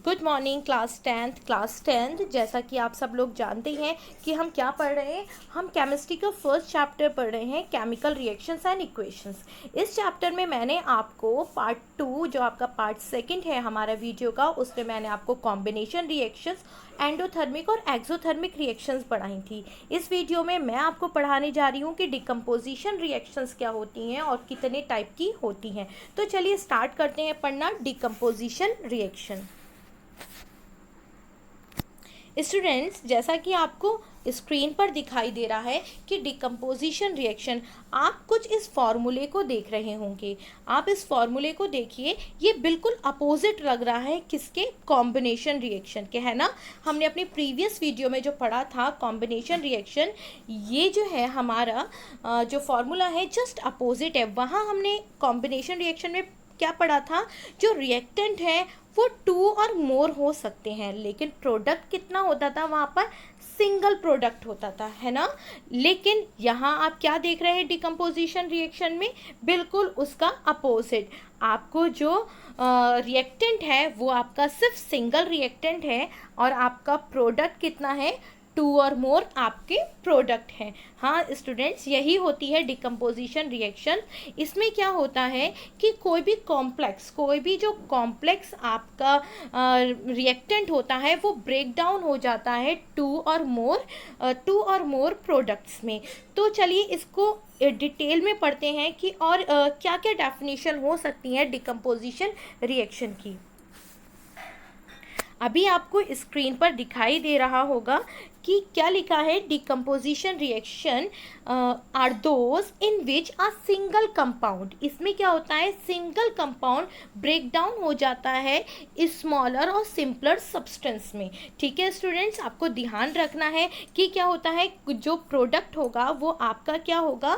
Good morning class tenth. जैसा कि आप सब लोग जानते हैं कि हम क्या पढ़ रहे हैं, हम केमिस्ट्री का फर्स्ट चैप्टर पढ़ रहे हैं, केमिकल रिएक्शंस एंड इक्वेशंस। इस चैप्टर में मैंने आपको पार्ट 2 जो आपका पार्ट सेकंड है हमारा वीडियो का, उसमें मैंने आपको कॉम्बिनेशन रिएक्शंस, एंडोथर्मिक और एक्सोथर्मिक रिएक्शंस पढ़ाई थी। इस वीडियो में मैं आपको पढ़ाने जा रही हूँ कि डिकम्पोजिशन रिएक्शंस क्या होती हैं और कितने टाइप की होती हैं। तो चलिए स्टार्ट करते हैं पढ़ना डिकम्पोजिशन रिएक्शन। स्टूडेंट्स, जैसा कि आपको स्क्रीन पर दिखाई दे रहा है कि डिकम्पोजिशन रिएक्शन, आप कुछ इस फॉर्मूले को देख रहे होंगे। आप इस फॉर्मूले को देखिए, ये बिल्कुल अपोजिट लग रहा है किसके, कॉम्बिनेशन रिएक्शन के, है ना। हमने अपनी प्रीवियस वीडियो में जो पढ़ा था कॉम्बिनेशन रिएक्शन, ये जो है हमारा जो फॉर्मूला है जस्ट अपोजिट है। वहाँ हमने कॉम्बिनेशन रिएक्शन में क्या पढ़ा था, जो रिएक्टेंट है वो 2 और मोर हो सकते हैं, लेकिन प्रोडक्ट कितना होता था वहाँ पर, सिंगल प्रोडक्ट होता था, है ना। लेकिन यहाँ आप क्या देख रहे हैं डिकम्पोजिशन रिएक्शन में, बिल्कुल उसका अपोजिट। आपको जो रिएक्टेंट है वो आपका सिर्फ सिंगल रिएक्टेंट है और आपका प्रोडक्ट कितना है, 2 और मोर आपके प्रोडक्ट हैं। हाँ स्टूडेंट्स, यही होती है डिकम्पोजिशन रिएक्शन। इसमें क्या होता है कि कोई भी जो कॉम्प्लेक्स आपका रिएक्टेंट होता है वो ब्रेक डाउन हो जाता है 2 और मोर प्रोडक्ट्स में। तो चलिए इसको डिटेल में पढ़ते हैं कि और क्या क्या डेफिनेशन हो सकती है डिकम्पोजिशन रिएक्शन की। अभी आपको स्क्रीन पर दिखाई दे रहा होगा कि क्या लिखा है, decomposition reaction are those in which a single compound. इसमें क्या होता है, सिंगल कंपाउंड ब्रेक डाउन हो जाता है स्मॉलर और सिंपलर सब्सटेंस में। ठीक है स्टूडेंट्स, आपको ध्यान रखना है कि क्या होता है, जो प्रोडक्ट होगा वो आपका क्या होगा,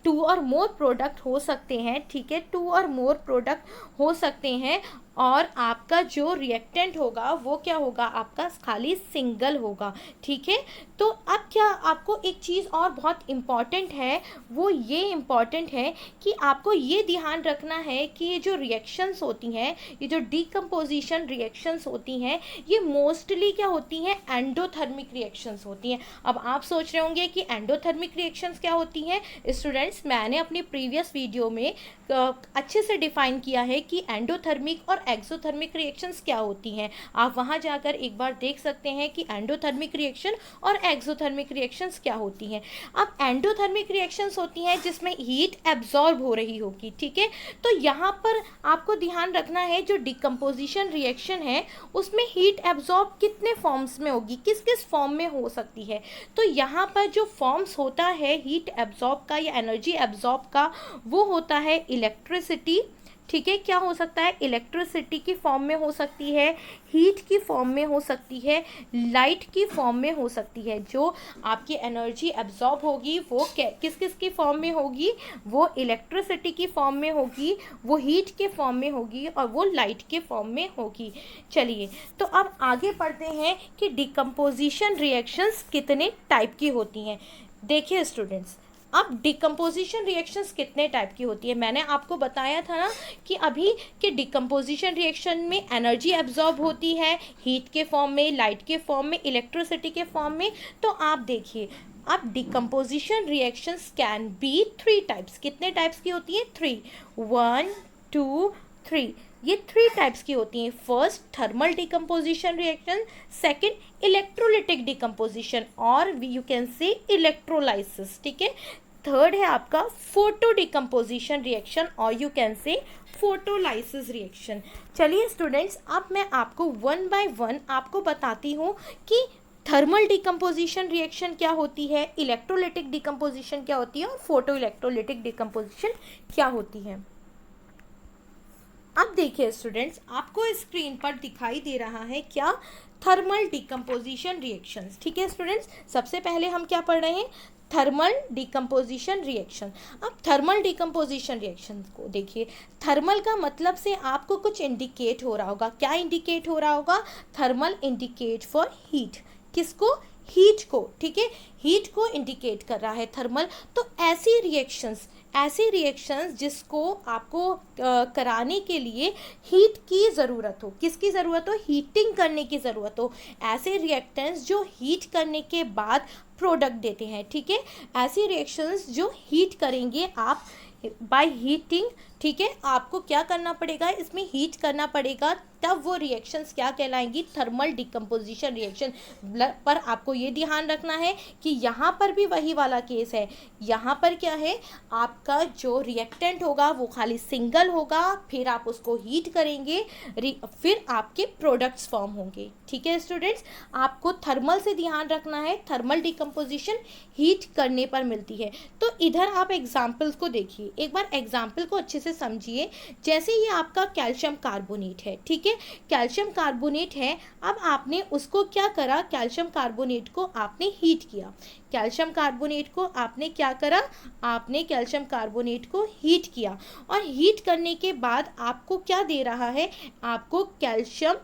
2 और मोर प्रोडक्ट हो सकते हैं। ठीक है, 2 और मोर प्रोडक्ट हो सकते हैं और आपका जो रिएक्टेंट होगा वो क्या होगा, आपका खाली सिंगल होगा। ठीक है, तो अब क्या आपको एक चीज़ और बहुत इम्पॉर्टेंट है, वो ये इम्पॉर्टेंट है कि आपको ये ध्यान रखना है कि ये जो रिएक्शंस होती हैं, ये जो डिकम्पोजिशन रिएक्शंस होती हैं, ये मोस्टली क्या होती हैं, एंडोथर्मिक रिएक्शंस होती हैं। अब आप सोच रहे होंगे कि एंडोथर्मिक रिएक्शंस क्या होती हैं। स्टूडेंट्स, मैंने अपनी प्रीवियस वीडियो में अच्छे से डिफाइन किया है कि एंडोथर्मिक और एक्सोथर्मिक रिएक्शंस क्या होती हैं। आप वहाँ जाकर एक बार देख सकते हैं कि एंडोथर्मिक रिएक्शन और एक्सोथर्मिक रिएक्शंस क्या होती हैं। अब एंडोथर्मिक रिएक्शंस होती हैं जिसमें हीट एब्जॉर्ब हो रही होगी। ठीक है, तो यहाँ पर आपको ध्यान रखना है, जो डिकम्पोजिशन रिएक्शन है उसमें हीट एब्जॉर्ब कितने फॉर्म्स में होगी, किस किस फॉर्म में हो सकती है। तो यहाँ पर जो फॉर्म्स होता है हीट एब्जॉर्ब का या एनर्जी एब्जॉर्ब का, वो होता है इलेक्ट्रिसिटी। ठीक है, क्या हो सकता है, इलेक्ट्रिसिटी की फॉर्म में हो सकती है, हीट की फॉर्म में हो सकती है, लाइट की फॉर्म में हो सकती है। जो आपकी एनर्जी एब्जॉर्ब होगी वो किस किस की फॉर्म में होगी, वो इलेक्ट्रिसिटी की फॉर्म में होगी, वो हीट के फॉर्म में होगी और वो लाइट के फॉर्म में होगी। चलिए, तो अब आगे पढ़ते हैं कि डिकम्पोजिशन रिएक्शंस कितने टाइप की होती हैं। देखिए स्टूडेंट्स, अब डिकम्पोजिशन रिएक्शंस कितने टाइप की होती है, मैंने आपको बताया था ना कि अभी कि डिकम्पोजिशन रिएक्शन में एनर्जी एब्जॉर्ब होती है हीट के फॉर्म में, लाइट के फॉर्म में, इलेक्ट्रिसिटी के फॉर्म में। तो आप देखिए, अब decomposition reactions can be 3 types. कितने टाइप्स की होती है, 3, 1 2 3। ये 3 टाइप्स की होती हैं। First, thermal decomposition reaction, second electrolytic decomposition और यू कैन से इलेक्ट्रोलाइसिस। ठीक है, थर्ड है आपका फोटो डिकम्पोजिशन रिएक्शन और you can say photolysis reaction. चलिए स्टूडेंट्स, अब मैं आपको 1 बाय 1 आपको बताती हूँ कि थर्मल डिकम्पोजिशन रिएक्शन क्या होती है, इलेक्ट्रोलिटिक डिकम्पोजिशन क्या होती है और फोटो इलेक्ट्रोलिटिक डिकम्पोजिशन क्या होती है। अब देखिए स्टूडेंट्स, आपको स्क्रीन पर दिखाई दे रहा है क्या, थर्मल डिकम्पोजिशन रिएक्शंस। ठीक है स्टूडेंट्स, सबसे पहले हम क्या पढ़ रहे हैं, थर्मल डिकम्पोजिशन रिएक्शन। अब थर्मल डिकम्पोजिशन रिएक्शन को देखिए, थर्मल का मतलब से आपको कुछ इंडिकेट हो रहा होगा। क्या इंडिकेट हो रहा होगा, थर्मल इंडिकेट फॉर हीट। किसको, हीट को। ठीक है, हीट को इंडिकेट कर रहा है थर्मल। तो ऐसी रिएक्शंस ऐसे रिएक्शंस जिसको आपको कराने के लिए हीट की ज़रूरत हो, किसकी ज़रूरत हो, हीटिंग करने की ज़रूरत हो, ऐसे रिएक्टेंट्स जो हीट करने के बाद प्रोडक्ट देते हैं, ठीक है। ऐसी रिएक्शंस जो हीट करेंगे आप बाय हीटिंग, ठीक है, आपको क्या करना पड़ेगा, इसमें हीट करना पड़ेगा, तब वो रिएक्शंस क्या कहलाएंगी, थर्मल डिकम्पोजिशन रिएक्शन। पर आपको ये ध्यान रखना है कि यहाँ पर भी वही वाला केस है, यहाँ पर क्या है, आपका जो रिएक्टेंट होगा वो खाली सिंगल होगा, फिर आप उसको हीट करेंगे, फिर आपके प्रोडक्ट्स फॉर्म होंगे, ठीक है स्टूडेंट्स। आपको थर्मल से ध्यान रखना है, थर्मल डिकम्पोजिशन हीट करने पर मिलती है। तो इधर आप एग्जाम्पल्स को देखिए, एक बार एग्जाम्पल को अच्छे से समझिए। जैसे ये आपका कैल्शियम कार्बोनेट है, ठीक है, कैल्शियम कार्बोनेट है, अब आपने उसको क्या करा, कैल्शियम कार्बोनेट को आपने हीट किया, कैल्शियम कार्बोनेट को आपने क्या करा, आपने कैल्शियम कार्बोनेट को हीट किया, और हीट करने के बाद आपको क्या दे रहा है, आपको कैल्शियम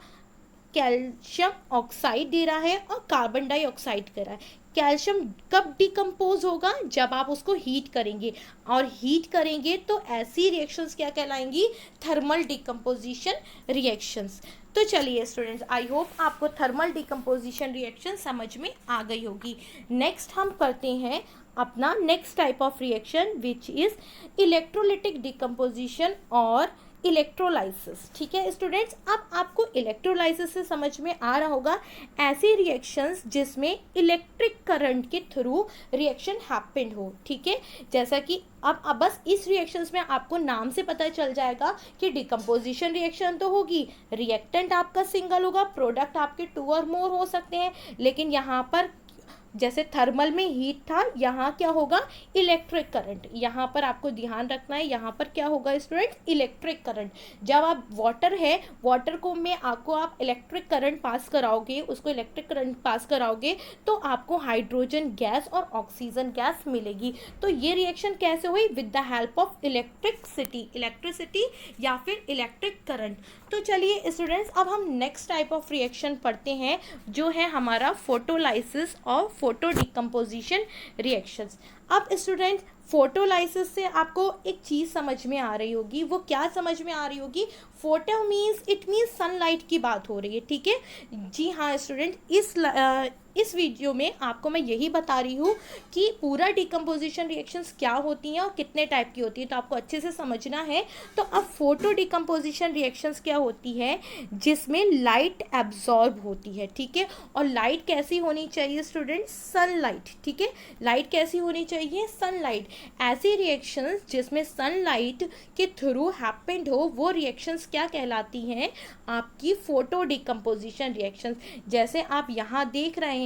ऑक्साइड दे रहा है और कार्बन डाइऑक्साइड दे रहा है। कैल्शियम कब डिकम्पोज होगा, जब आप उसको हीट करेंगे, और हीट करेंगे तो ऐसी रिएक्शंस क्या कहलाएंगी, थर्मल डिकम्पोजिशन रिएक्शंस। तो चलिए स्टूडेंट्स, आई होप आपको थर्मल डिकम्पोजिशन रिएक्शन समझ में आ गई होगी। नेक्स्ट हम करते हैं अपना next type of reaction which is electrolytic decomposition और इलेक्ट्रोलाइसिस, ठीक है स्टूडेंट्स। अब आपको इलेक्ट्रोलाइसिस से समझ में आ रहा होगा, ऐसे रिएक्शंस जिसमें इलेक्ट्रिक करंट के थ्रू रिएक्शन हैपेंड हो, ठीक है। जैसा कि अब बस इस रिएक्शंस में आपको नाम से पता चल जाएगा कि डिकम्पोजिशन रिएक्शन तो होगी, रिएक्टेंट आपका सिंगल होगा, प्रोडक्ट आपके 2 और मोर हो सकते हैं, लेकिन यहाँ पर जैसे थर्मल में हीट था, यहाँ क्या होगा, इलेक्ट्रिक करंट। यहाँ पर आपको ध्यान रखना है, यहाँ पर क्या होगा स्टूडेंट, इलेक्ट्रिक करंट। जब आप वाटर है, वाटर को में आपको आप इलेक्ट्रिक करंट पास कराओगे, उसको इलेक्ट्रिक करंट पास कराओगे तो आपको हाइड्रोजन गैस और ऑक्सीजन गैस मिलेगी। तो ये रिएक्शन कैसे हुई, with the help of electricity या फिर इलेक्ट्रिक करंट। तो चलिए स्टूडेंट्स, अब हम नेक्स्ट टाइप ऑफ रिएक्शन पढ़ते हैं, जो है हमारा फोटोलाइसिस और फोटो डिकम्पोजिशन रिएक्शंस। अब स्टूडेंट, फोटोलाइसिस से आपको एक चीज़ समझ में आ रही होगी, वो क्या समझ में आ रही होगी, photo means it means sunlight की बात हो रही है, ठीक है। जी हाँ स्टूडेंट, इस वीडियो में आपको मैं यही बता रही हूँ कि पूरा डिकम्पोजिशन रिएक्शंस क्या होती हैं और कितने टाइप की होती है, तो आपको अच्छे से समझना है। तो अब फोटो डिकम्पोजिशन रिएक्शंस क्या होती है, जिसमें लाइट एब्जॉर्ब होती है, ठीक है। और लाइट कैसी होनी चाहिए स्टूडेंट, सनलाइट, ठीक है। लाइट कैसी होनी चाहिए, सनलाइट। ऐसी रिएक्शंस जिसमें सनलाइट के थ्रू हैपेंड हो, वो रिएक्शंस क्या कहलाती हैं, आपकी फोटो डिकम्पोजिशन रिएक्शंस। जैसे आप यहाँ देख रहे हैं,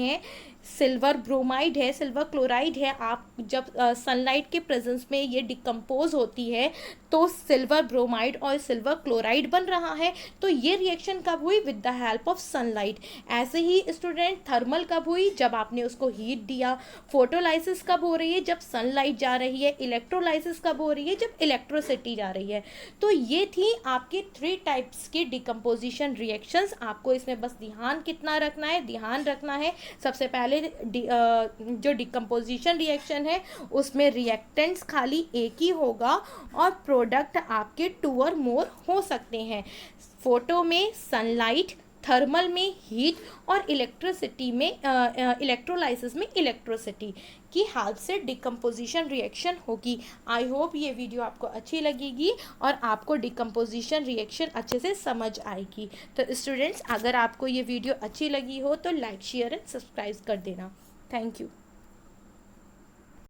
सिल्वर ब्रोमाइड है, सिल्वर क्लोराइड है, आप जब सनलाइट के प्रेजेंस में ये डिकम्पोज होती है तो सिल्वर ब्रोमाइड और सिल्वर क्लोराइड बन रहा है। तो ये रिएक्शन कब हुई, with the help of sunlight. ऐसे ही स्टूडेंट, थर्मल कब हुई, जब आपने उसको हीट दिया। फोटोलाइसिस कब हो रही है, जब सनलाइट जा रही है। इलेक्ट्रोलाइसिस कब हो रही है, जब इलेक्ट्रिसिटी जा रही है। तो ये थी आपके 3 टाइप्स की डिकम्पोजिशन रिएक्शंस। आपको इसमें बस ध्यान कितना रखना है, ध्यान रखना है सबसे पहले जो डिकम्पोजिशन रिएक्शन है उसमें रिएक्टेंट्स खाली एक ही होगा और प्रोडक्ट आपके 2 और मोर हो सकते हैं। फोटो में सनलाइट, थर्मल में हीट और इलेक्ट्रिसिटी में इलेक्ट्रोलाइसिस में इलेक्ट्रिसिटी की हेल्प से डिकम्पोजिशन रिएक्शन होगी। आई होप ये वीडियो आपको अच्छी लगेगी और आपको डिकम्पोजिशन रिएक्शन अच्छे से समझ आएगी। तो स्टूडेंट्स, अगर आपको ये वीडियो अच्छी लगी हो तो लाइक, शेयर एंड सब्सक्राइब कर देना। Thank you.